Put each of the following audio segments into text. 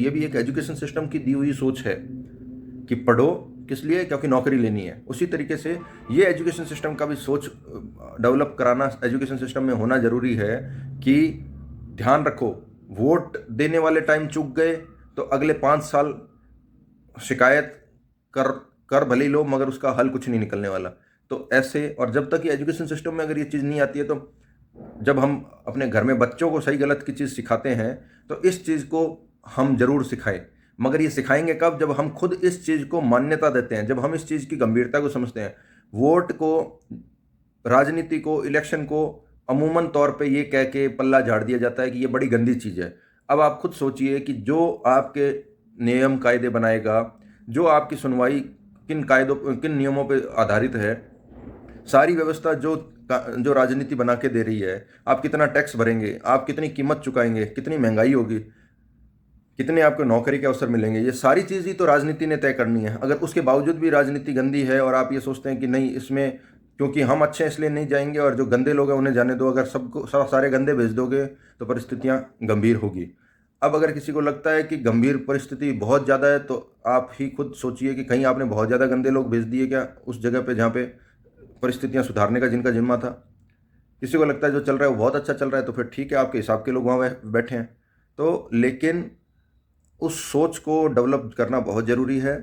ये भी एक एजुकेशन सिस्टम की दी हुई सोच है कि पढ़ो किस लिए, क्योंकि नौकरी लेनी है। उसी तरीके से ये एजुकेशन सिस्टम का भी सोच डेवलप कराना एजुकेशन सिस्टम में होना ज़रूरी है कि ध्यान रखो, वोट देने वाले टाइम चूक गए तो अगले 5 साल शिकायत कर कर भले ही लो, मगर उसका हल कुछ नहीं निकलने वाला। तो ऐसे, और जब तक ये एजुकेशन सिस्टम में अगर ये चीज़ नहीं आती है, तो जब हम अपने घर में बच्चों को सही गलत की चीज़ सिखाते हैं तो इस चीज़ को हम जरूर सिखाएं। मगर ये सिखाएंगे कब? जब हम खुद इस चीज़ को मान्यता देते हैं, जब हम इस चीज़ की गंभीरता को समझते हैं। वोट को, राजनीति को, इलेक्शन को अमूमन तौर पे ये कह के पल्ला झाड़ दिया जाता है कि ये बड़ी गंदी चीज़ है। अब आप खुद सोचिए कि जो आपके नियम कायदे बनाएगा, जो आपकी सुनवाई किन कायदों, किन नियमों पर आधारित है, सारी व्यवस्था जो राजनीति बना के दे रही है, आप कितना टैक्स भरेंगे, आप कितनी कीमत चुकाएंगे, कितनी महंगाई होगी, कितने आपको नौकरी के अवसर मिलेंगे, ये सारी चीज़ ही तो राजनीति ने तय करनी है। अगर उसके बावजूद भी राजनीति गंदी है और आप ये सोचते हैं कि नहीं, इसमें क्योंकि हम अच्छे हैं इसलिए नहीं जाएंगे और जो गंदे लोग हैं उन्हें जाने दो, अगर सबको सारे गंदे भेज दोगे तो परिस्थितियाँ गंभीर होगी। अब अगर किसी को लगता है कि गंभीर परिस्थिति बहुत ज़्यादा है, तो आप ही खुद सोचिए कि कहीं आपने बहुत ज़्यादा गंदे लोग भेज दिए क्या उस जगह पे जहाँ पे परिस्थितियाँ सुधारने का जिनका जिम्मा था। किसी को लगता है जो चल रहा है वो बहुत अच्छा चल रहा है, तो फिर ठीक है, आपके हिसाब के लोग वहाँ बैठे हैं। तो लेकिन उस सोच को डेवलप करना बहुत ज़रूरी है,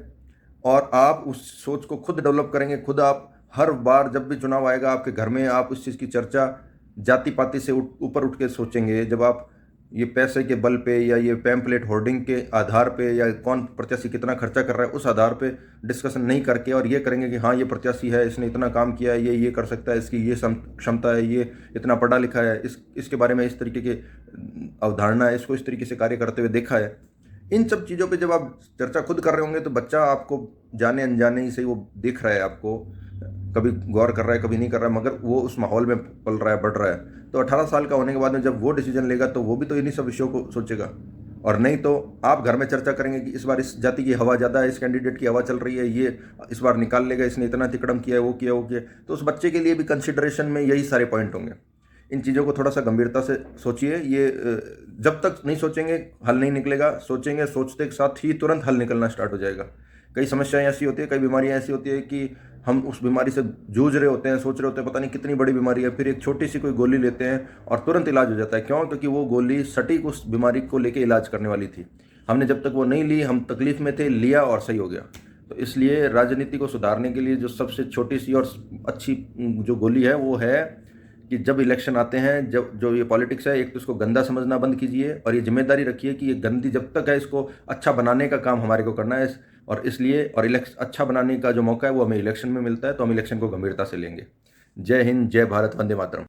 और आप उस सोच को खुद डेवलप करेंगे, खुद आप हर बार जब भी चुनाव आएगा आपके घर में, आप इस चीज़ की चर्चा जाति पाति से ऊपर उठ के सोचेंगे। जब आप ये पैसे के बल पे या ये पैम्पलेट होर्डिंग के आधार पे या कौन प्रत्याशी कितना खर्चा कर रहा है उस आधार पे डिस्कशन नहीं करके और ये करेंगे कि हाँ ये प्रत्याशी है, इसने इतना काम किया है, ये कर सकता है, इसकी ये क्षमता है, ये इतना पढ़ा लिखा है, इसके बारे में इस तरीके की अवधारणा है, इसको इस तरीके से कार्य करते हुए देखा है। इन सब चीज़ों पे जब आप चर्चा खुद कर रहे होंगे तो बच्चा आपको जाने अनजाने ही से वो देख रहा है, आपको कभी गौर कर रहा है, कभी नहीं कर रहा है, मगर वो उस माहौल में पल रहा है, बढ़ रहा है। तो 18 साल का होने के बाद में जब वो डिसीजन लेगा तो वो भी तो इन्हीं सब विषयों को सोचेगा। और नहीं तो आप घर में चर्चा करेंगे कि इस बार इस जाति की हवा ज़्यादा है, इस कैंडिडेट की हवा चल रही है, ये इस बार निकाल लेगा, इसने इतना तिकड़म किया है, वो किया वो किया। तो उस बच्चे के लिए भी कंसिडरेशन में यही सारे पॉइंट होंगे। इन चीज़ों को थोड़ा सा गंभीरता से सोचिए। ये जब तक नहीं सोचेंगे हल नहीं निकलेगा, सोचेंगे, सोचते के साथ ही तुरंत हल निकलना स्टार्ट हो जाएगा। कई समस्याएं ऐसी होती है, कई बीमारियां ऐसी होती है कि हम उस बीमारी से जूझ रहे होते हैं, सोच रहे होते हैं पता नहीं कितनी बड़ी बीमारी है, फिर एक छोटी सी कोई गोली लेते हैं और तुरंत इलाज हो जाता है। क्यों? क्योंकि वो गोली सटीक उस बीमारी को लेके इलाज करने वाली थी। हमने जब तक वो नहीं ली, हम तकलीफ में थे, लिया और सही हो गया। तो इसलिए राजनीति को सुधारने के लिए जो सबसे छोटी सी और अच्छी जो गोली है वो है कि जब इलेक्शन आते हैं, जब जो ये पॉलिटिक्स है, एक तो इसको गंदा समझना बंद कीजिए और ये जिम्मेदारी रखिए कि ये गंदी जब तक है इसको अच्छा बनाने का काम हमारे को करना है। और इसलिए अच्छा बनाने का जो मौका है वो हमें इलेक्शन में मिलता है, तो हम इलेक्शन को गंभीरता से लेंगे। जय हिंद, जय भारत, वंदे मातरम।